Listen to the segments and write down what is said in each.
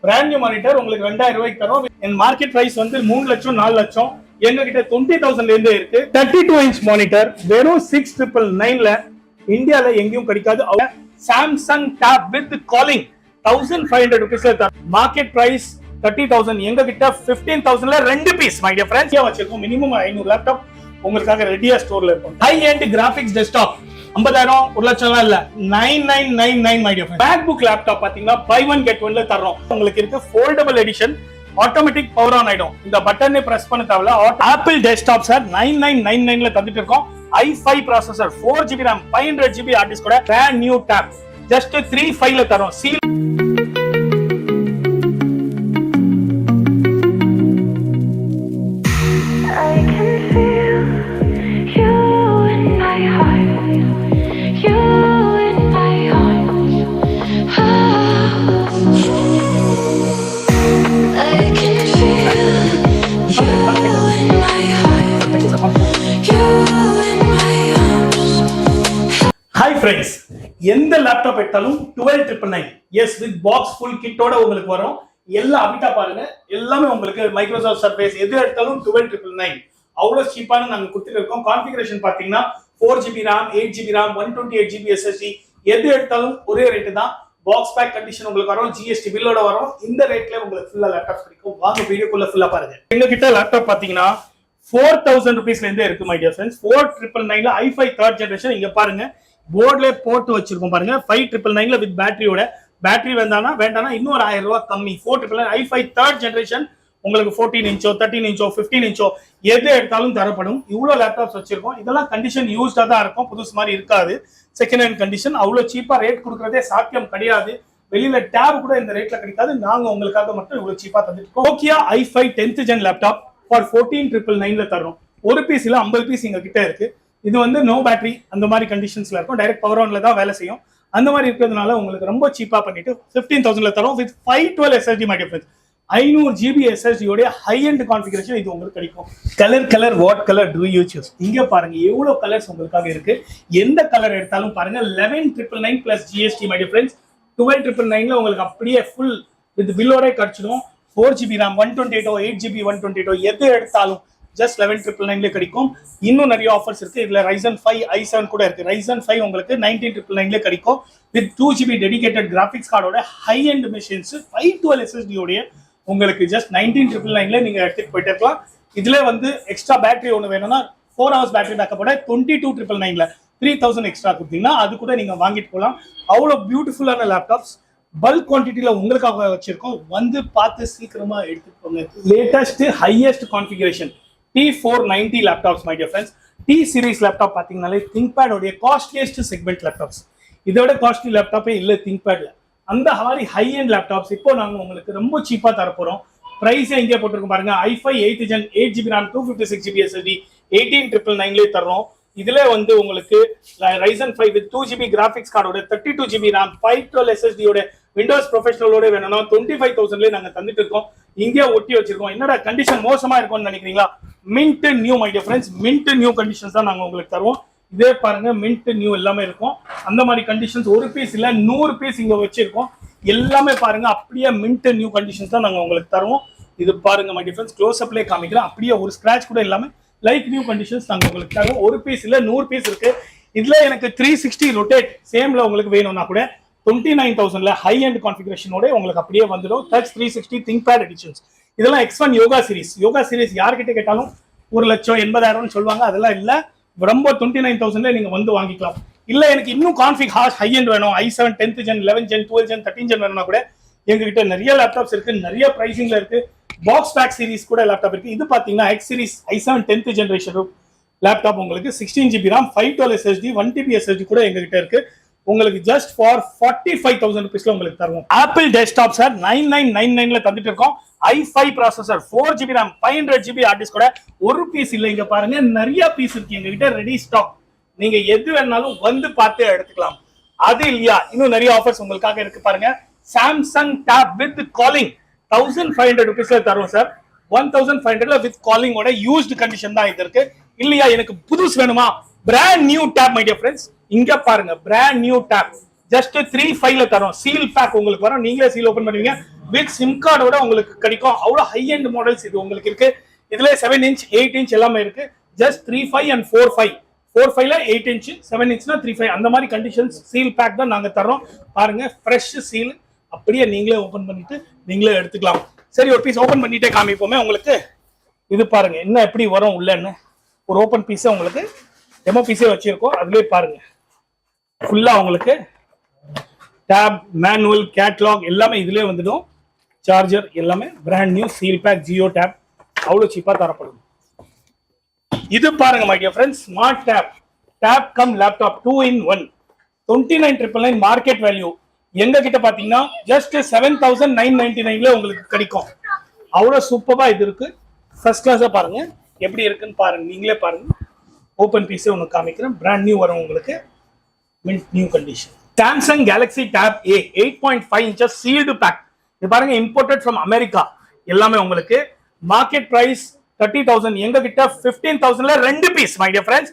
Brand new monitor உங்களுக்கு 2000 ரூபாய்க்கு தரும். என் மார்க்கெட் பிரைஸ் வந்து 3 லட்சம் 4 லட்சம், எங்க கிட்ட 20,000 இருந்தே இருக்கு. 32 இன்ச் மானிட்டர் வெறும் 6,999ல இந்தியால எங்கேயும் கிடைக்காது. சாம்சங் டேப் வித் காலிங் 1500 ரூபீஸ்ல தரும். மார்க்கெட் பிரைஸ் 30,000, எங்க கிட்ட 15,000ல 2 பீஸ் மை டியர் ஃப்ரெண்ட்ஸ் வச்சிருக்கோம். மினிமம் 500 லேப்டாப் உங்களுக்காக ரெடியா ஸ்டோர்ல இருக்கும். ஹை எண்ட் கிராபிக்ஸ் டெஸ்க்டாப் 50,000 1 லட்சம் இல்ல 9999 my dear friends. MacBook laptop பாத்தீங்கன்னா buy one get one ல தரோம். உங்களுக்கு இருக்கு foldable edition, automatic power on ஆயிடும். இந்த பட்டனை பிரஸ் பண்ண தேவையில்ல. ஆப்பிள் டெஸ்க்டாப் சார் 9999ல தந்துட்டு இருக்கோம். i5 processor 4GB RAM 500GB hard disk கூட பிராண்ட் நியூ டேப் ஜஸ்ட் 35ல தரோம். ஹாய் ஃப்ரெண்ட்ஸ், எந்த லேப்டாப் எடுத்தாலும் 12,999 எஸ் வித் பாக்ஸ் ஃபுல் கிட்டோட உங்களுக்கு வரும். எல்லா அபிட்டா பாருங்க, எல்லாமே உங்களுக்கு மைக்ரோசாஃப்ட் சர்ஃபேஸ் எது எடுத்தாலும் 12,999 அவ்வளவு சீப்பான நாங்க கொடுத்துட்டு இருக்கோம். கான்ஃபிகரேஷன் பாத்தீங்கன்னா 4GB RAM 8GB RAM 128GB SSD எது எடுத்தாலும் ஒரே ரேட்டு தான். பாக்ஸ் பேக் கண்டிஷன் உங்களுக்கு வரும், ஜிஎஸ்டி பில்லோட வரும். இந்த ரேட்ல உங்களுக்கு ஃபுல்லா லேப்டாப் கிடைக்கும். வாங்க வீடியோக்குள்ள ஃபுல்லா பாருங்க. எங்க கிட்ட லேப்டாப் பாத்தீங்கன்னா 4,000 ரூபீஸ்ல இருந்தே இருக்கு மை டியர் ஃப்ரெண்ட்ஸ். 4,999ல i5 3rd ஜெனரேஷன் இங்க பாருங்க, போர்ட்ல போட்டு வச்சிருக்கோம் பாருங்க. 5,999ல வித் பேட்டரியோட, பேட்டரி வேண்டானா இன்னும் 1000 ரூபாய் கம்மி. 4,999 i5 3rd ஜெனரேஷன் உங்களுக்கு 14 இன்ச்சோ 13 இன்ச்சோ 15 இன்ச்சோ எது எடுத்தாலும் தரப்படும். இவ்வளவு லேப்டாப்ஸ் வச்சிருக்கோம். இதெல்லாம் கண்டிஷன் யூஸ்டா தான் இருக்கும், புதுசு மாதிரி இருக்காது. Second hand condition. அவ்வளவு சீப்பா ரேட் கொடுக்கறதே சாத்தியம் கிடையாது. வெளியில டேப் கூட இந்த ரேட்ல கிடைக்காது. நாங்க உங்களுக்காக மட்டும் இவ்வளவு சீப்பா தந்துட்டு Nokia i5 10th gen laptop for 14,999ல தரோம். ஒரு பீஸ் இல்ல 50 பீஸ் எங்க கிட்ட இருக்கு. இது வந்து நோ பேட்டரி அந்த மாதிரி கண்டிஷன்ஸ்ல இருக்கும். டைரக்ட் பவர் ஆன்ல தான் வேலை செய்யும். அந்த மாதிரி இருக்கிறதுனால உங்களுக்கு ரொம்ப சீப்பா பண்ணிட்டு 15,000ல தரோம் with 512 SSD my dear friends. 500GB SSD உடைய ஹை எண்ட் கான்ஃபிகரேஷன் இது உங்களுக்கு கிடைக்கும். Colour what colour to you choose? இங்க பாருங்க எவ்வளவு கலர்ஸ் உங்களுக்காக இருக்கு. எந்த கலர் எடுத்தாலும் பாருங்க 11,999 plus GST my dear friends. 12,999ல உங்களுக்கு அப்படியே ஃபுல் வித் பில்லோட கிடைச்சிடும். 4GB RAM 128 8GB 128 எது எடுத்தாலும் ஜஸ்ட் 11,999ல கிடைக்கும். இன்னும் நிறைய ஆஃபர்ஸ் இருக்கு. இதுல Ryzen 5 i7 கூட இருக்கு. Ryzen 5 உங்களுக்கு 19,999ல கிடைக்கும் வித் 2GB டெடிகேட்டட் கிராபிக்ஸ் கார்டோட ஹை எண்ட் மெஷின்ஸ் 512 SSD உடைய உங்களுக்கு ஜஸ்ட் 19,999ல நீங்க எடுத்துட்டு போயிட்டு இருக்கலாம். இதுல வந்து எக்ஸ்ட்ரா பேட்டரி ஒன்று வேணும்னா 4 hours பேட்டரி பேக்கப்போட 22,999ல 3,000 எக்ஸ்ட்ரா கொடுத்தீங்கன்னா அது கூட நீங்க வாங்கிட்டு போகலாம். அவ்வளோ பியூட்டிஃபுல்லான லேப்டாப்ஸ் பல்க் குவான்டிட்டியில உங்களுக்காக வச்சிருக்கோம். வந்து பார்த்து சீக்கிரமா எடுத்துட்டு போங்க. Latest highest configuration T490 laptops my dear friends. T series laptop பாத்தீங்கன்னாலே திங்க்பேட் உடைய காஸ்ட்லியஸ்ட் செக்மெண்ட் லேப்டாப்ஸ். இதோட காஸ்ட்லி லேப்டாப்பே இல்லை திங்க்பேட்ல. அந்த மாதிரி ஹை எண்ட் லேப்டாப்ஸ் இப்போ நாங்க உங்களுக்கு ரொம்ப சீப்பா தரப்போறோம். பிரைஸ் எங்கே போட்டிருக்கோம் பாருங்க. i5 8th gen 8GB RAM 256GB SSD 18,999ல தர்றோம். இதுல வந்து உங்களுக்கு Ryzen 5 with 2GB கிராபிக்ஸ் கார்டோட 32GB RAM 512 SSD ஓட விண்டோஸ் ப்ரொஃபஷனலோட வேணும்னா 25,000ல நாங்க தந்துட்டு இருக்கோம். இங்கே ஒட்டி வச்சிருக்கோம். என்னடா கண்டிஷன் மோசமா இருக்கும்னு நினைக்கிறீங்களா? Mint new my dear friends. Mint new conditions தான் நாங்க உங்களுக்கு தருவோம். இதே பாருங்க மின்ட் நியூ எல்லாமே இருக்கும். அந்த மாதிரி கண்டிஷன்ஸ் ஒரு பீஸ் இல்ல 100 பீஸ் இங்க வச்சிருக்கோம். எல்லாமே பாருங்க அப்படியே மின்ட் நியூ கண்டிஷன்ஸ் தான் நாங்க உங்களுக்கு தருவோம். இது பாருங்க மை டியர் ஃப்ரெண்ட்ஸ், க்ளோஸ் அப்லயே காமிக்கிறேன். அப்படியே ஒரு ஸ்கிராட்ச் கூட இல்லாம லைக் நியூ கண்டிஷன்ஸ் நாங்க உங்களுக்கு தருவோம். ஒரு பீஸ் இல்ல 100 பீஸ் இருக்கு. இதுல எனக்கு 360 ரொட்டேட் சேம்ல உங்களுக்கு வேணும்னா கூட 29,000ல ஹை எண்ட் கான்ஃபிகரேஷனோட உங்களுக்கு அப்படியே வந்துடும். Touch 360 ThinkPad editions. இதெல்லாம் X1 யோகா சீரிஸ் யார்கிட்ட கேட்டாலும் 1,80,000 சொல்லுவாங்க. அதெல்லாம் இல்ல, ரொம்ப 29,000ல நீங்க வந்து வாங்கிக்கலாம். இல்ல எனக்கு இன்னும் கான்ஃபிக் ஹை எண்ட் வேணும், i7 10th gen 11 gen 12 gen 13 gen வேணும்னா கூட எங்ககிட்ட நிறைய லேப்டாப்ஸ் இருக்கு. நிறைய பிரைசிங்ல இருக்கு. பாக்ஸ் பேக் சீரிஸ் கூட லேப்டாப் இருக்கு. இது பாத்தீங்கன்னா X series i7 10th generation laptop உங்களுக்கு 16GB RAM 512 SSD 1TB SSD கூட எங்ககிட்ட இருக்கு. உங்களுக்கு ஜஸ்ட் ஃபார் 45,000 ரூபீஸ்ல உங்களுக்கு தருவோம். ஆப்பிள் டெஸ்க்டாப் சார் 9999ல தந்துட்டு இருக்கோம். i5 processor 4GB RAM 500GB hard disk கூட ஒரு பீஸ் இல்ல. இங்க பாருங்க நிறைய பீஸ் இருக்கு எங்ககிட்ட ரெடி ஸ்டாக். நீங்க எது வேணாலும் வந்து பார்த்து எடுத்துக்கலாம். அது இல்லையா இன்னும் நிறைய ஆஃபர்ஸ் உங்களுக்காக இருக்கு பாருங்க. சாம்சங் டேப் வித் காலிங் 1,500 ரூபீஸ்ல தருவோம் சார். 1,500ல வித் காலிங்கோட யூஸ்டு கண்டிஷன் தான் இது இருக்கு. இல்லையா எனக்கு புதுசு வேணுமா? Brand new tab my dear friends. இங்க பாருங்க பிராண்ட் நியூ டேப் ஜஸ்ட் 3.5 தரோம். சீல் பேக் உங்களுக்கு வரும், நீங்களே சீல் ஓபன் பண்ணுவீங்க. வித் சிம் கார்டோட உங்களுக்கு கிடைக்கும். அவ்வளவு ஹை எண்ட் மாடல்ஸ் இது உங்களுக்கு இருக்கு. இதுல 7 inch 8 inch எல்லாமே இருக்கு. Just 3.5 and 4.5. 4.5ல 8 inch, 7 inchனா 3.5 அந்த மாதிரி கண்டிஷன்ஸ் சீல் பேக் தான் நாங்க தரோம். பாருங்க ஃப்ரெஷ் சீல், அப்படியே நீங்களே ஓபன் பண்ணிட்டு நீங்களே எடுத்துக்கலாம். சரி, ஒரு பீஸ் ஓபன் பண்ணிட்டே காமிப்போமே உங்களுக்கு. இது பாருங்க என்ன எப்படி வரும் உள்ளன்னு. ஒரு ஓபன் பீஸை உங்களுக்கு டெமோ பீஸே வச்சிருக்கோம். அதுலயே பாருங்க ஃபுல்லா உங்களுக்கு டேப், மேனுவல், கேட்லாக் எல்லாமே இதுலயே வந்துடும். சார்ஜர் எல்லாமே brand new seal pack Jio tab, அவ்வளவு சீப்பா தரப்படும். இது பாருங்க my dear friends, smart tab, tab cum laptop 2 in 1, 29,999 market value. எங்க கிட்ட பாத்தீங்கன்னா ஜஸ்ட் 7,999ல உங்களுக்கு கிடைக்கும். அவ்வளவு சூப்பரா இது இருக்கு. ஃபர்ஸ்ட் கிளாஸா பாருங்க எப்படி இருக்குன்னு பாருங்க, நீங்களே பாருங்க. ஓபன் பீஸே ஒன்று காமிக்கிறேன், பிராண்ட் நியூ வரும் உங்களுக்கு, mint new condition. Samsung Galaxy tab A 8.5 inches sealed pack. இது பாருங்க இம்போர்ட்டட் ஃப்ரம் அமெரிக்கா. எல்லாமே உங்களுக்கு மார்க்கெட் பிரைஸ் 30,000, எங்க கிட்ட 15,000ல 2 piece. My dear friends,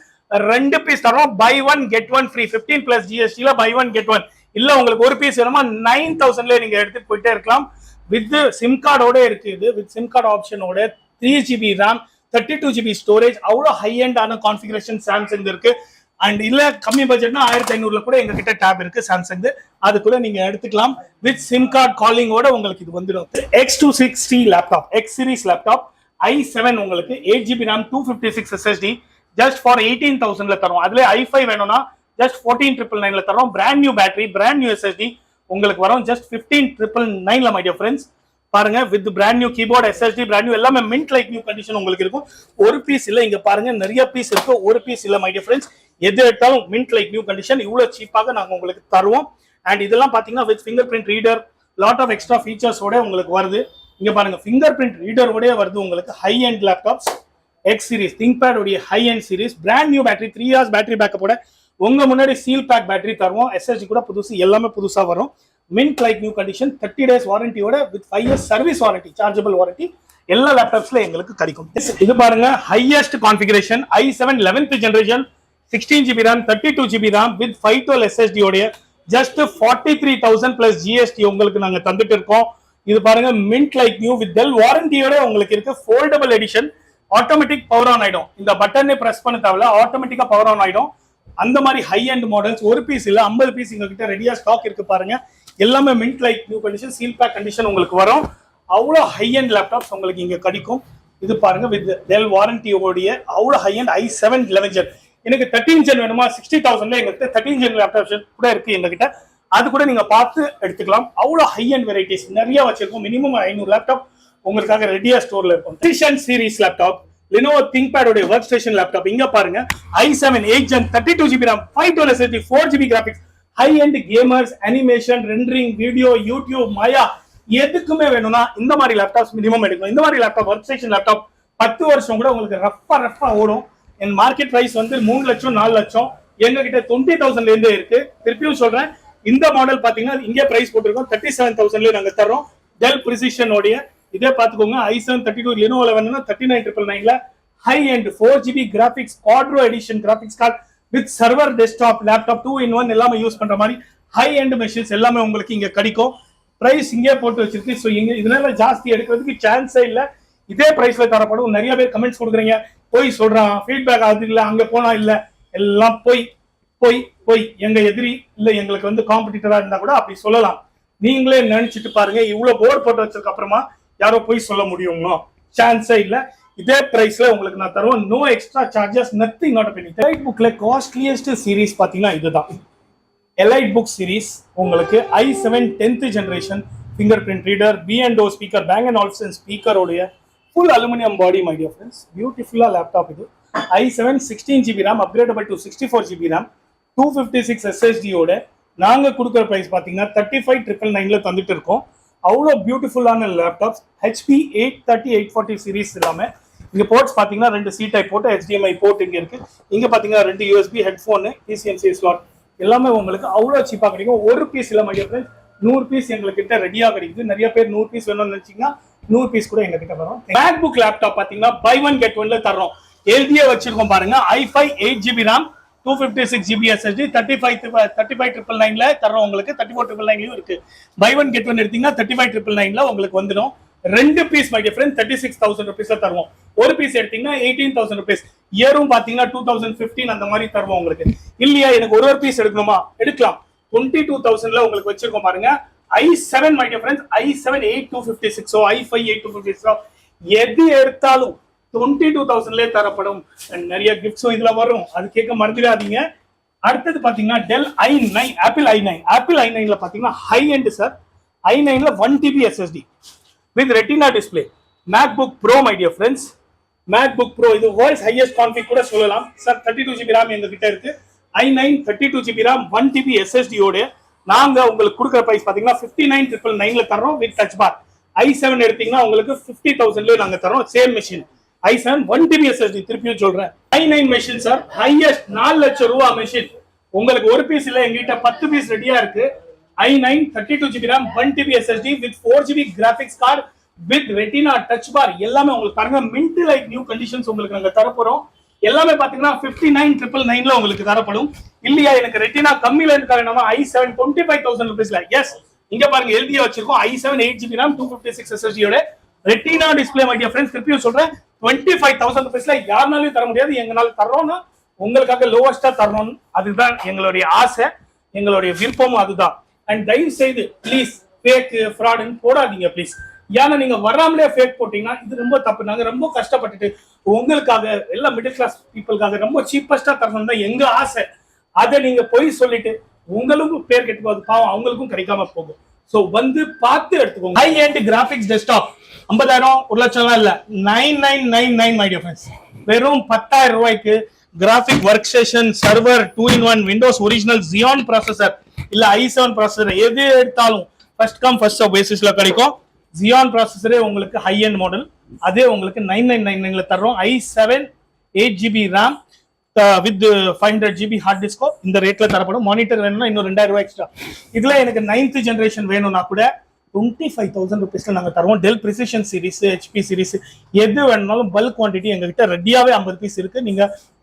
2 piece தரோம். Buy 1 get 1 free. 15 plus GST buy 1 get 1. இல்ல உங்களுக்கு ஒரு பீஸ் வேணுமா 9,000ல நீங்க எடுத்து போயிட்டே இருக்கலாம். வித் சிம் கார்டோட இருக்கு. இது வித் சிம் கார்டு ஆப்ஷனோட 3GB RAM, 32GB ஸ்டோரேஜ், அவ்வளவு ஹை எண்ட் ஆன கான்ஃபிகரேஷன் சாம்சங் இருக்கு. அண்ட் இல்ல கம்மி பட்ஜெட்னா 1500ல கூட எங்க கிட்ட டேப் இருக்கு சாம்சங், அதுக்குள்ள நீங்க எடுத்துக்கலாம். வித் சிம் கார்டு காலிங்கோட உங்களுக்கு இது வந்துடும். X260 laptop, X series laptop, i7 உங்களுக்கு 8GB RAM, 256 SSD, just for 18,000ல தரோம். அதுல i5 வேணும்னா ஜஸ்ட் 14,999ல தரோம். Brand new battery, brand new SSD உங்களுக்கு வரும் ஜஸ்ட் 15,999ல. மை டியர் ஃப்ரெண்ட்ஸ் பாருங்க, with brand new keyboard, SSD brand new, எல்லாமே மின்ட் லைக் நியூ கண்டிஷன் உங்களுக்கு இருக்கும். ஒரு பீஸ் இல்ல, இங்க பாருங்க நிறைய பீஸ் இருக்கு, ஒரு பீஸ் இல்ல. மை டியர் ஃப்ரெண்ட்ஸ், எது எடுத்தாலும் மின்ட் லைக் நியூ கண்டிஷன், இவ்வளவு சீப்பாக நாங்க உங்களுக்கு தருவோம். அண்ட் இதெல்லாம் பாத்தீங்கன்னா with fingerprint reader, lot of extra ஃபீச்சர்ஸோட உங்களுக்கு வருது. இங்க பாருங்க ஃபிங்கர் பிரிண்ட் ரீடரோட வருது உங்களுக்கு. High end laptops, X series ThinkPad உடைய high end series, brand new battery, 3 hours battery பேக்கப்போட உங்க முன்னாடி சீல் பேக் பேட்டரி தருவோம். SSD கூட புதுசு, எல்லாமே புதுசா வரும். Mint like new condition, 30 days வாரண்டியோட with 5 years service warranty, chargeable warranty எல்லா லேப்டாப்ஸ்ல எங்களுக்கு கிடைக்கும். இது பாருங்க highest configuration i7 11th generation, 16GB RAM, 32GB RAM with 512 SSD உடைய ஜஸ்ட் 43,000 plus GST உங்களுக்கு நாங்க தந்துட்டு இருக்கோம். இது பாருங்க mint like new with Dell வாரண்டியோட உங்களுக்கு இருக்கு. Foldable edition, automatic power on ஆயிடும். இந்த பட்டனை பிரஸ் பண்ண தேவையில்ல, ஆட்டோமேட்டிக்கா பவர் ஆன் ஆயிடும். அந்த மாதிரி ஹை எண்ட் மாடல்ஸ் ஒரு பீஸ் இல்ல 50 பீஸ் எங்க கிட்ட ரெடியா ஸ்டாக் இருக்கு பாருங்க. எல்லாமே mint like new condition, seal pack condition உங்களுக்கு வரும். அவ்வளோ ஹை எண்ட் லேப்டாப்ஸ் உங்களுக்கு இங்க கிடைக்கும். இது பாருங்க வித் டெல் வாரண்டியோடைய அவ்வளோ high end i7 11th gen. எனக்கு 13th gen வேணுமா 60,000ல எங்களுக்கு 13th gen லேப்டாப்ஸ் கூட இருக்கு எங்க கிட்ட, அது கூட நீங்க பார்த்து எடுத்துக்கலாம். அவ்வளோ ஹை எண்ட் வெரைட்டிஸ் நிறைய வச்சிருக்கோம். மினிமம் 500 லேப்டாப் உங்களுக்காக ரெடியா ஸ்டோர்ல இருக்கும். Precision series laptop, Lenovo ThinkPad உடைய ஒர்க் ஸ்டேஷன் லேப்டாப். இங்க பாருங்க i7 8th gen, 32GB RAM, 512 SSD, 4GB graphics, high end gamers, animation, rendering, video, YouTube, Maya எதுக்குமே வேணும்னா இந்த மாதிரி லேப்டாப்ஸ் மினிமம் எடுக்கணும். இந்த மாதிரி லேப்டாப், ஒர்க் ஸ்டேஷன் லேப்டாப் 10 வருஷம் கூட உங்களுக்கு ரஃபா ஓடும். என் மார்க்கெட் பிரைஸ் வந்து 3 லட்சம் 4 லட்சம், எங்க கிட்ட 20,000ல இருந்தே இருக்கு. திருப்பியும் சொல்றேன், இந்த மாடல் பாத்தீங்கன்னா இங்கே பிரைஸ் போட்டிருக்கோம் 37,000ல நாங்க தரோம். டெல் பிரிசிஷன் உடைய இதே பாத்துக்கோங்க. i7 32 Lenovo 11 39,999ல high end 4GB graphics, Quadro edition graphics card with server, desktop, laptop 2 in 1 எல்லாமே யூஸ் பண்ற மாதிரி ஹை எண்ட் மெஷின்ஸ் எல்லாமே உங்களுக்கு இங்க கிடைக்கும். பிரைஸ் இங்கே போட்டு வச்சிருக்கு. ஸோ இங்க இதனால ஜாஸ்தி எடுக்கிறதுக்கு சான்ஸே இல்லை. இதே பிரைஸ்ல தரப்படும். நிறைய பேர் கமெண்ட்ஸ் கொடுக்குறீங்க, போய் சொல்றான், ஃபீட்பேக் அது இல்லை, அங்க போனா இல்லை, எல்லாம் போய் போய் போய் எங்க எதிரி இல்ல எங்களுக்கு வந்து காம்படிட்டரா இருந்தா கூட அப்படி சொல்லலாம். நீங்களே நினைச்சிட்டு பாருங்க, இவ்வளவு போர்டு போட்டு வச்சதுக்கு அப்புறமா யாரோ போய் சொல்ல முடியுங்களோ? சான்ஸே இல்ல. இதே பிரைஸ்ல உங்களுக்கு நான் தருவேன். No extra charges, nothing not penny. Elite புக்ல காஸ்ட்லியஸ்ட் சீரிஸ் பாத்தீங்கன்னா இதுதான். எலைட் புக் சீரிஸ் உங்களுக்கு i7 10th generation fingerprint reader, B&O speaker, Bang & Olufsen speaker உடைய full aluminium body. My dear friends, பியூட்டிஃபுல்லா லேப்டாப் இது. i7 16GB RAM upgradable to 64GB RAM, 256 SSD ஓட நாங்க கொடுக்குற price பாத்தீங்கன்னா 35,999ல தந்துட்டு இருக்கோம். அவ்வளோ பியூட்டிஃபுல்லான லேப்டாப்ஸ். HP 830 840 சீரிஸ் எல்லாமே. இங்க போர்ட்ஸ் பாத்தீங்கன்னா 2 C type port, HDMI port இங்க இருக்கு. இங்க பாத்தீங்கன்னா 2 USB ஹெட்ஃபோன், PCMC ஸ்லாட் எல்லாமே உங்களுக்கு அவ்வளோ சீப்பா கிடைக்கும். ஒரு பீஸ் இல்ல மை டியர் ஃப்ரெண்ட்ஸ், 100 பீஸ் எங்க கிட்ட ரெடியா கிடைக்குது. நிறைய பேர் 100 பீஸ் வேணும்னு நினைச்சீங்கன்னா 100 பீஸ் கூட எங்க கிட்ட வரும். MacBook லேப்டாப் பாத்தீங்கன்னா பை 1 get 1ல தர்றோம். எழுதியே வச்சிருக்கோம் பாருங்க. i5 8GB RAM, 256 GB SSD 35,999ல தரோம் உங்களுக்கு. 34,999லயும் இருக்கு. பை ஒன் கெட் ஒன் எடுத்தீங்கன்னா 35,999ல உங்களுக்கு வந்துடும். ரெண்டு பீஸ் மை டியர் ஃப்ரெண்ட் 36,000 rupeesல தருவோம். ஒரு பீஸ் எடுத்தீங்கன்னா 18,000 rupees. இயரும் பாத்தீங்கன்னா 2015 அந்த மாதிரி தருவோம் உங்களுக்கு. இல்லையா எனக்கு ஒரு பீஸ் எடுக்கணுமா எடுக்கலாம். 22,000ல உங்களுக்கு வச்சிருக்கோம் பாருங்க. i7 my dear friends, i7 8256 i5 8256 எது எடுத்தாலும் 22,000லே தரப்படும். நிறைய கிஃப்ட்ஸும் இதுல வரும், அது கேட்க மறந்துடாதீங்க. அடுத்தது பாத்தீங்கன்னா டெல் i9 ஆப்பிள் i9ல பாத்தீங்கன்னா ஹை எண்ட் சார். i9ல 1 TB SSD வித் Retina display. MacBook Pro my dear friends, MacBook Pro இது வேர்ல்ட்ஸ் ஹையஸ்ட் கான்ஃபிக் கூட சொல்லலாம் சார். 32 GB RAM எங்க கிட்ட இருக்கு. i9 32 GB RAM 1 TB SSD ஓட நாங்க உங்களுக்கு கொடுக்குற பிரைஸ் பாத்தீங்கன்னா 59,999ல தரோம் வித் டச் பார். i7 எடுத்தீங்கன்னா உங்களுக்கு 50,000ல நாங்க தரோம். Same machine i7 1 TB SSD. திருப்பியும் சொல்றேன், i9 மெஷின் சார் ஹையஸ்ட் 4 லட்சம் ரூபாய் மெஷின். உங்களுக்கு ஒரு பீஸ் இல்ல, எங்கிட்ட 10 பீஸ் ரெடியா இருக்கு. i9 32 GB RAM 1 TB SSD with 4 GB graphics card with retina touch bar எல்லாமே உங்களுக்கு பாருங்க mint like new conditions உங்களுக்கு நாங்க தரப்போறோம். எல்லாமே பாத்தீங்கன்னா 59,999ல உங்களுக்கு தரப்படும். இல்லையா எனக்கு ரெட்டினா கம்மியில இருக்காங்கன்னா i7 25,000 rupeesல. எஸ் இங்க பாருங்க எழுதியே வச்சிருக்கோம். i7 8 GB RAM 256 SSD யோட retina display my dear friends. திருப்பியும் சொல்றேன் 25,000 rupeesல யாருனாலும் தர முடியாது. எங்கனால தரோம்னா உங்களுக்காக லோவஸ்டா தரணும். அதுதான் எங்களுடைய ஆசை, எங்களுடைய விருப்பமும் அதுதான். அண்ட் தயவு செய்து ப்ளீஸ் ஃபேக் ஃப்ராட்னு போடாதீங்க ப்ளீஸ். ஏன்னா நீங்க வராமலே ஃபேக் போட்டீங்கன்னா இது ரொம்ப தப்பு. நாங்க ரொம்ப கஷ்டப்பட்டுட்டு உங்களுக்காக எல்லா மிடில் கிளாஸ் பீப்புளுக்காக ரொம்ப சீப்பஸ்டா தரணும் தான் எங்க ஆசை. அதை நீங்க போய் சொல்லிட்டு உங்களுக்கும் பேர் கெட்டு போகுது, பாவம் அவங்களுக்கும் கிடைக்காம போகும். சோ வந்து பார்த்து எடுத்துக்கோங்க. ஹை எண்ட் கிராபிக்ஸ் டெஸ்க்டாப் 50,000 1 லட்சம் இல்ல 9999 மை டியர் ஃப்ரெண்ட்ஸ். வெறும் 10,000 ரூபாய்க்கு graphic work station server 2-in-1 Windows original Xeon processor இல்ல i7 ப்ராசஸர் எது எடுத்தாலும் ஃபர்ஸ்ட் கம் ஃபர்ஸ்ட் சர்வ் பேசிஸ்ல கிடைக்கும். Xeon ப்ராசஸரே உங்களுக்கு ஹை எண்ட் மாடல், அதே உங்களுக்கு 9999ல தர்றோம். i7 8 GB RAM with 500 GB hard டிஸ்கோ இந்த ரேட்ல தரப்படும். மானிட்டர் வேணும்னா இன்னும் 2,000 ரூபாய் எக்ஸ்ட்ரா. இதுல எனக்கு 9th ஜெனரேஷன் வேணும்னா கூட 25,000 rupeesல நாங்க தருவோம். Dell precision series, HP series எது வேணும்னாலும் பல்க் குவான்டிட்டி எங்ககிட்ட ரெடியாவே 50 பீஸ் இருக்கு. நீங்க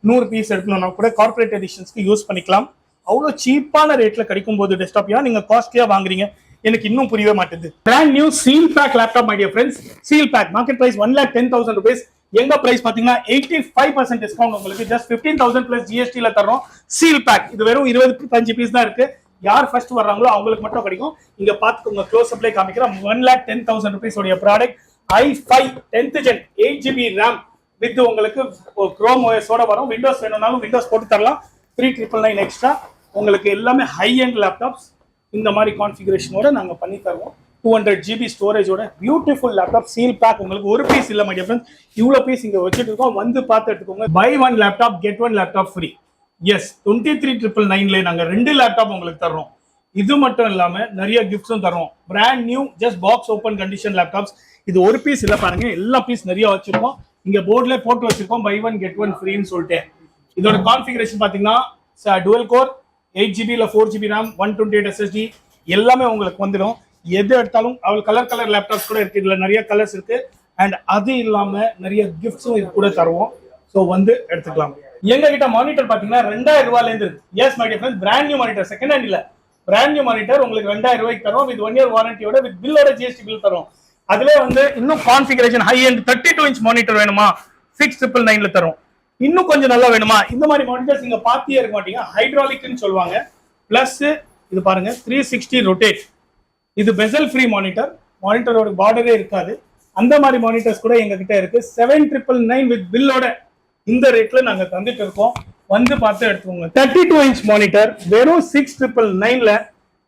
100 பீஸ் எடுக்கணும்னா கூட கார்பரேட் எடிஷன்ஸ்க்கு யூஸ் பண்ணிக்கலாம். அவ்வளவு சீப்பான ரேட்ல கிடைக்கும் போது டெஸ்க்டாப் ஏன் நீங்க காஸ்ட்லியா வாங்குறீங்க எனக்கு இன்னும் புரியவே மாட்டேங்குது. Brand new seal pack laptop my dear friends. Seal pack market price 1,10,000 rupees. எங்க பிரைஸ் பாத்தீங்கன்னா 85% டிஸ்கவுண்ட் உங்களுக்கு ஜஸ்ட் 15,000 பிளஸ் GST ல தரோம். சீல் பேக் இது வெறும் 25 பீஸ் தான் இருக்கு. யார் ஃபர்ஸ்ட் வர்றாங்களோ அவங்களுக்கு மட்டும் கிடைக்கும். இங்க பாத்துக்கோங்க, க்ளோஸ் அப்லே காமிக்கிறேன். 1,10,000 rupees உடைய product i5 10th gen 8 GB RAM with உங்களுக்கு Chrome OS ஓட வரும். விண்டோஸ் வேணும்னாலும் விண்டோஸ் போட்டு தரலாம். 3,999 எக்ஸ்ட்ரா. உங்களுக்கு எல்லாமே ஹை எண்ட் லேப்டாப்ஸ் இந்த மாதிரி கான்ஃபிகரேஷனோட நாங்க பண்ணி தருவோம். 200 GB ஸ்டோரேஜோட பியூட்டிஃபுல் லேப்டாப் சீல் பேக். உங்களுக்கு ஒரு பீஸ் இல்ல மை டியர் ஃப்ரெண்ட்ஸ், இவ்வளவு பீஸ் இங்க வச்சிட்டு இருக்கோம். வந்து பார்த்து எடுத்துக்கோங்க. Buy one laptop get one laptop free. Yes 23,999ல நாங்க 2 லேப்டாப் உங்களுக்கு தர்றோம். இது மட்டும் இல்லாம நிறைய கிஃப்ட்ஸும் தரோம். Brand new just box open condition laptops. இது ஒரு பீஸ் இல்ல பாருங்க, எல்லா பீஸ் நிறைய வச்சிருக்கோம். இங்க போர்ட்ல போட்டு வச்சிருக்கோம் பை ஒன் கெட் ஒன் ஃப்ரீன்னு சொல்லிட்டு. இதோட கான்ஃபிகரேஷன் பாத்தீங்கன்னா டுவல் கோர் 8 GB ல 4 GB RAM 128 SSD எல்லாமே உங்களுக்கு வந்துடும். எது எடுத்தாலும் அவள் கலர் லேப்டாப்ஸ் கூட இருக்கு. இதுல நிறைய கலர்ஸ் இருக்கு. அண்ட் அது இல்லாம நிறைய கிஃப்ட்ஸும் இது கூட தருவோம். ஸோ வந்து எடுத்துக்கலாம். எங்க கிட்ட மானிட்டர் பாத்தீங்கன்னா 2,000 ரூபாயில இருந்து இருக்கு. Yes my dear friends, brand new monitor, second hand இல்ல, பிராண்ட் நியூ மானிட்டர் உங்களுக்கு 2,000 ரூபாய்க்கு தரோம். வித் 1 year வாரண்டியோட வித் பில்லோட GST பில் தரோம். அதுல வந்து இன்னும் configuration high end 32 inch monitor வேணுமா 6,999ல தரோம். இன்னும் கொஞ்சம் நல்லா வேணுமா இந்த மாதிரி மானிட்டர்ஸ் நீங்க பாத்தியே இருக்க மாட்டீங்க. ஹைட்ராலிக்னு சொல்லுவாங்க. பிளஸ் இது பாருங்க 360 ரொட்டேட். இது பெசல் ஃப்ரீ மானிட்டர். மானிட்டரோட பார்டரே இருக்காது. அந்த மாதிரி மானிட்டர்ஸ் கூட எங்க கிட்ட இருக்கு. 7,999 வித் பில்லோட இந்த ரேட்ல நாங்க தந்துட்டு இருக்கோம். வந்து பார்த்து எடுத்துக்கோங்க. 32 inch மானிட்டர் வெறும் 6,999ல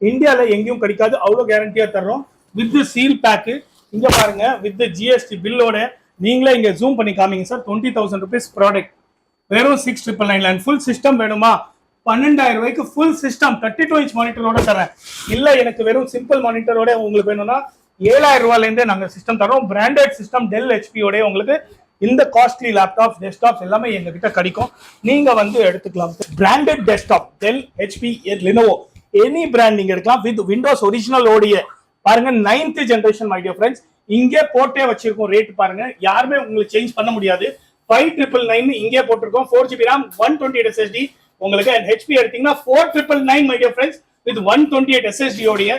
இந்தியால எங்கேயும் கிடைக்காது. அவ்வளவு கேரண்டியா தர்றோம். வித் சீல் பேக் இங்க பாருங்க வித் GST பில்லோட. நீங்களே இங்க ஜூம் பண்ணி காமிங்க சார். 20,000 rupees ப்ராடக்ட் வெறும் 6,999. அண்ட் ஃபுல் சிஸ்டம் வேணுமா 12,000 ரூபாய்க்கு ஃபுல் சிஸ்டம் 32 inch மானிட்டரோட தரேன். இல்ல எனக்கு வெறும் சிம்பிள் மானிட்டரோட உங்களுக்கு வேணும்னா 7,000 ரூபாயில இருந்தே நாங்க சிஸ்டம் தரோம். பிராண்டட் சிஸ்டம் டெல் HP ஓட உங்களுக்கு இந்த காஸ்ட்லி லேப்டாப்ஸ் டெஸ்க்டாப்ஸ் எல்லாமே எங்க கிட்ட கிடைக்கும். நீங்க வந்து எடுத்துக்கலாம். Branded desktop Dell HP Lenovo any brand நீங்க எடுக்கலாம். வித் விண்டோஸ் ஒரிஜினல் ஓடிய பாருங்க 9th generation my dear friends. இங்கே போட்டே வச்சிருக்கோம். ரேட் பாருங்க, யாருமே உங்களுக்கு சேஞ்ச் பண்ண முடியாது. 5,999 இங்கே போட்டிருக்கோம். 4 GB RAM 128 SSD உங்களுக்கு. அண்ட் ஹெச்பி எடுத்தீங்கன்னா 4999 my dear friends with 128 SSD உடைய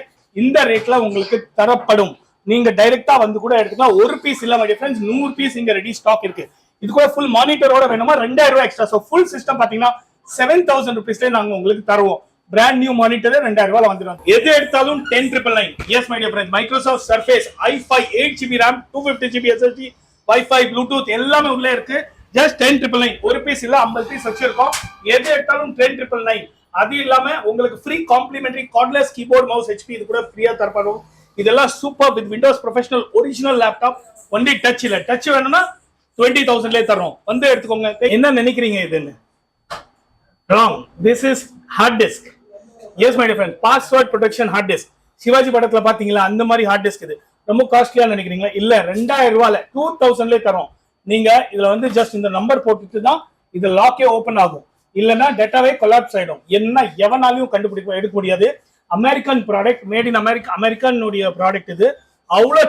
இந்த ரேட்ல உங்களுக்கு தரப்படும். நீங்க டைரக்டா வந்து கூட எடுத்துக்கலாம். ஒரு பீஸ் இல்ல மை டியர் ஃப்ரெண்ட்ஸ், 100 பீஸ் இங்க ரெடி ஸ்டாக் இருக்கு. இது கூட ஃபுல் மானிட்டரோட வேணுமா 2000 ரூபாய் எக்ஸ்ட்ரா. ஸோ ஃபுல் சிஸ்டம் பாத்தீங்கன்னா 7000 rupeesல நாங்க உங்களுக்கு தருவோம். பிராண்ட் நியூ மானிட்டர் 2000 ரூபாய் வந்துடும். எது எடுத்தாலும் 10999. S my dear friends, Microsoft surface i5 8GB RAM 250GB SSD Wi-Fi Bluetooth எல்லாமே உள்ள இருக்கு. ஜஸ்ட் 10999. ஒரு பீஸ் இல்ல 50 பீஸ் வச்சிருக்கோம். எது எடுத்தாலும் 10999. அது இல்லாம உங்களுக்கு free complimentary cordless keyboard mouse HP இது கூட ஃப்ரீயா தரப்படும். இதெல்லாம் super with Windows professional original laptop. Only touch இல்ல, டச் வேணும்னா 20,000லே தரோம். வந்து எடுத்துக்கோங்க. என்ன நினைக்கிறீங்க இதுன்னு? Wrong. This is hard disk. Yes my dear friend, password protection hard disk. Sivaji படத்துல பாத்தீங்களா அந்த மாதிரி ஹார்ட் டிஸ்க். இது ரொம்ப காஸ்ட்லியா நினைக்கிறீங்களா? இல்ல, 2000 ரூபாயில 2000லே தரோம். நீங்க இதுல வந்து ஜஸ்ட் இந்த நம்பர் போட்டுட்டு தான் இது லாக்கே ஓபன் ஆகும். இல்லனா டேட்டாவே கொலாப்ஸ் ஆயிடும். என்ன எவனாலையும் கண்டுபிடிக்க எடுக்க முடியாது. American product, made in America, அமெரிக்கனுடைய ப்ராடக்ட் இது. அவ்வளவு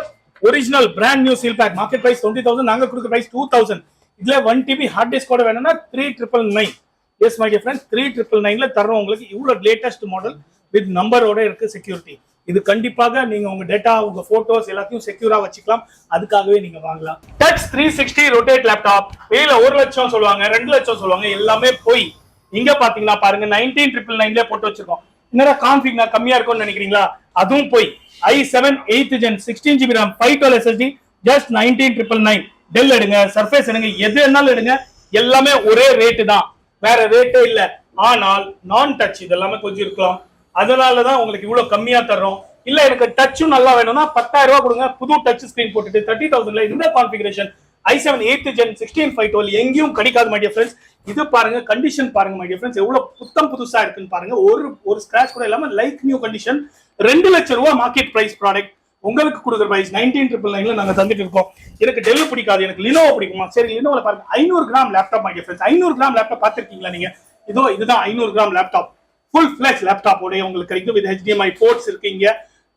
original brand new seal pack. Market price 20,000, நாங்க கொடுக்குற பிரைஸ் 2000. இதுல 1 TB ஹார்ட் டிஸ்க் கூட வேணும்னா 3999. எஸ் மை டியர் ஃப்ரெண்ட்ஸ், 3999ல தரோம் உங்களுக்கு. இவ்வளவு லேட்டஸ்ட் மாடல் வித் நம்பரோட இருக்கு, செக்யூரிட்டி. இது கண்டிப்பாக நீங்க உங்க டேட்டா, உங்க போட்டோஸ் எல்லாத்தையும் செக்யூரா வச்சுக்கலாம். அதுக்காகவே நீங்க வாங்கலாம். Touch 360 rotate laptop. வெளியில 1 லட்சம் சொல்லுவாங்க, 2 லட்சம் சொல்லுவாங்க, எல்லாமே போய். இங்க பாத்தீங்கன்னா பாருங்க 19999ல போட்டு வச்சிருக்கோம். என்னடா கான்ஃபிக் கம்மியா இருக்கும்னு நினைக்கிறீங்களா? அதுவும் போய். i7 8th Gen 16GB RAM 512 SSD just 19999. Dell எடுங்க, சர்ஃபேஸ் எடுங்க, எது வேணாலும் எடுங்க, எல்லாமே ஒரே ரேட்டு தான், வேற ரேட்டே இல்ல. ஆனால் நான் டச் இதெல்லாமே கொஞ்சம் இருக்கலாம். அதனாலதான் உங்களுக்கு இவ்வளவு கம்மியா தர்றோம். இல்ல எனக்கு டச்சும் நல்லா வேணும்னா 10,000 ரூபாய் கொடுங்க, புது டச் ஸ்கிரீன் போட்டுட்டு 30,000ல இந்த கான்ஃபிகரேஷன் i7 8th Gen 16/512 எங்கேயும் கிடைக்காது மை டியர் ஃப்ரெண்ட்ஸ். இது பாருங்க, கண்டிஷன் பாருங்க மை டியர் ஃப்ரெண்ட்ஸ், எவ்வளவு புத்தம் புதுசா இருக்குன்னு பாருங்க. ஒரு ஸ்கிராச் கூட இல்லாம லைக் நியூ கண்டிஷன். 2 லட்சம் ரூபாய் மார்க்கெட் பிரைஸ் ப்ராடக்ட். உங்களுக்கு கொடுக்குற பிரைஸ் 19999ல நாங்க தந்துட்டு இருக்கோம். எனக்கு டெல் பிடிக்காது, எனக்கு லினோவோ பிடிக்குமா? சரி, லினோவோல பாருங்க 500 gram laptop my dear friends. 500 gram laptop பாத்திருக்கீங்களா நீங்க? இதுதான் 500 gram laptop. Full flex laptop உடைய உங்களுக்கு கிடைக்கும். வித் HDMI போர்ட்ஸ் இருக்கு, இங்க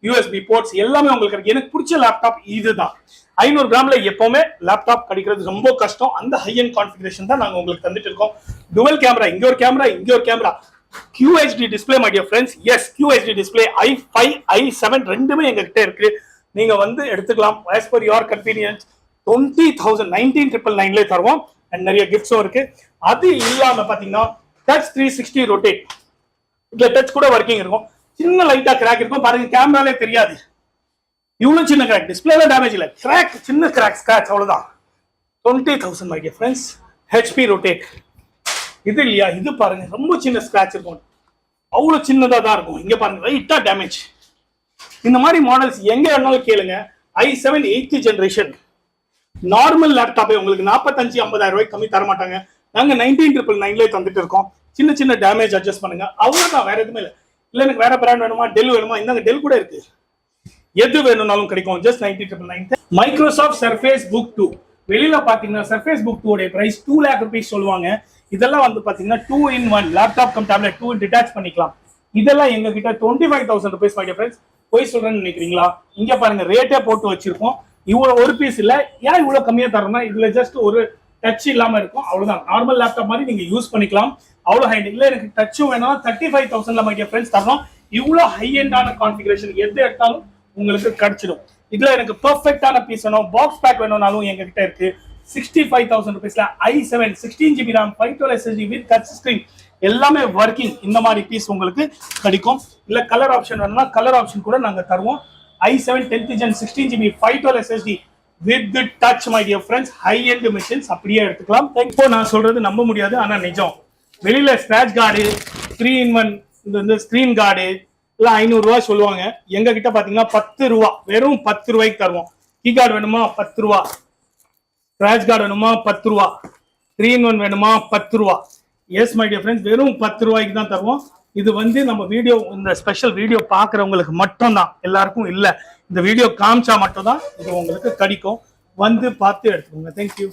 USB போர்ட்ஸ் எல்லாமே உங்களுக்கு கிடைக்கும். எனக்கு பிடிச்ச லேப்டாப் இதுதான். 500 கிராம்ல எப்பவுமே லேப்டாப் கிடைக்கிறது ரொம்ப கஷ்டம். அந்த ஹை எண்ட் கான்ஃபிகரேஷன் தான் நாங்க உங்களுக்கு தந்துட்டு இருக்கோம். டுவல் கேமரா, இங்க ஒரு கேமரா, இங்க ஒரு camera. QHD display my dear friends. Yes, QHD display i5 i7 ரெண்டுமே எங்க கிட்ட இருக்கு. நீங்க வந்து எடுத்துக்கலாம் as per your convenience. 20,000 19999ல தருவோம். அண்ட் நிறைய கிஃப்ட்ஸும் இருக்கு. அது இல்லாம பாத்தீங்கன்னா டச் 360 ரொட்டேட். இதுல டச் கூட வர்க்கிங் இருக்கும். சின்ன லைட்டா கிராக் இருக்கும் பாருங்க, கேமராலே தெரியாது. இவ்வளவு சின்ன கிராக், டிஸ்பிளேல டேமேஜ் இல்ல, கிராக், சின்ன கிராக், ஸ்கிராச், அவ்வளவுதான். 20,000 my dear friends. HP rotate. இது இல்லையா, இது பாருங்க ரொம்ப சின்ன ஸ்கிராச் இருக்கும், அவ்வளவு சின்னதா தான் இருக்கும். இங்க பாருங்க லைட்டா டேமேஜ். இந்த மாதிரி மாடல்ஸ் எங்க வேணாலும் கேளுங்க. i7 8th generation நார்மல் லேப்டாப்பே உங்களுக்கு 45,000-50,000 ரூபாய் கம்மி தர மாட்டாங்க. நாங்க 19999ல தந்துட்டு இருக்கோம். சின்ன சின்ன டேமேஜ் அட்ஜஸ்ட் பண்ணுங்க, அவ்வளவுதான், வேற எதுவுமே இல்லை. இல்ல எனக்கு வேற பிராண்ட் வேணுமா, டெல் வேணுமா, இந்தாங்க டெல் கூட இருக்கு. எது வேணும்னாலும் கிடைக்கும். ஜஸ்ட் 19999. Microsoft surface book 2. வெளியில பாத்தீங்கன்னா சர்ஃபேஸ் புக் 2 உடைய பிரைஸ் 2 lakh rupees சொல்லுவாங்க. இதெல்லாம் வந்து பாத்தீங்கன்னா 2-in-1 laptop come tablet 2 detach பண்ணிக்கலாம். இதெல்லாம் எங்க கிட்ட 25,000 rupees மை டியர் ஃப்ரெண்ட்ஸ். போய் சொல்றேன்னு நினைக்கிறீங்களா? இங்க பாருங்க ரேட்டே போட்டு வச்சிருக்கோம். இவ்வளவு ஒரு பீஸ் இல்ல, ஏன் இவ்வளவு கம்மியா தரோம்னா இதுல ஜஸ்ட் ஒரு டச் இல்லாம இருக்கும், அவ்வளவுதான். நார்மல் லேப்டாப் மாதிரி நீங்க யூஸ் பண்ணிக்கலாம். அவ்வளவு ஹை இல்ல, எனக்கு டச்சும் வேணும். 35,000ல மை டியர் ஃப்ரெண்ட்ஸ் தரோம். இவ்வளவு ஹை எண்டான கான்ஃபிகரேஷன் எது எடுத்தாலும் உங்களுக்கு கிடைச்சிடும். இதுல எனக்கு பெர்ஃபெக்ட்டான பீஸ் வேணும், பாக்ஸ் பேக் வேணும்னாலும் எங்க கிட்ட இருக்கு. 65,000 rupeesல i7 16GB RAM 512 SSD with touch screen எல்லாமே வர்க்கிங். இந்த மாதிரி பீஸ் உங்களுக்கு கிடைக்கும். இல்ல கலர் ஆப்ஷன் வேணும்னா கலர் ஆப்ஷன் கூட நாங்க தருவோம். i7 10th Gen 16GB 512 SSD with the touch my dear friends. high end machines அப்படியே எடுத்துக்கலாம். இப்போ நான் சொல்றது நம்ப முடியாது, ஆனா நிஜம். வெளியில ஸ்கிராச் கார்டு, 3-in-1 இந்த ஸ்கிரீன் கார்டு இல்ல 500 ரூபாய் சொல்லுவாங்க. எங்க கிட்ட பாத்தீங்கன்னா 10 ரூபாய், வெறும் 10 ரூபாய்க்கு தருவோம். கீ கார்டு வேணுமா 10 ரூபாய், ஸ்கிராச் கார்டு வேணுமா 10 ரூபாய், 3-in-1 வேணுமா 10 ரூபாய். எஸ் மை டியர் ஃப்ரெண்ட்ஸ், வெறும் 10 ரூபாய்க்கு தான் தருவோம். இது வந்து நம்ம வீடியோ, இந்த ஸ்பெஷல் வீடியோ பாக்குறவங்களுக்கு மட்டும் தான், எல்லாருக்கும் இல்ல. இந்த வீடியோ காமிச்சா மட்டும் தான் இது உங்களுக்கு கிடைக்கும். வந்து பார்த்து எடுத்துக்கோங்க. தேங்க்யூ.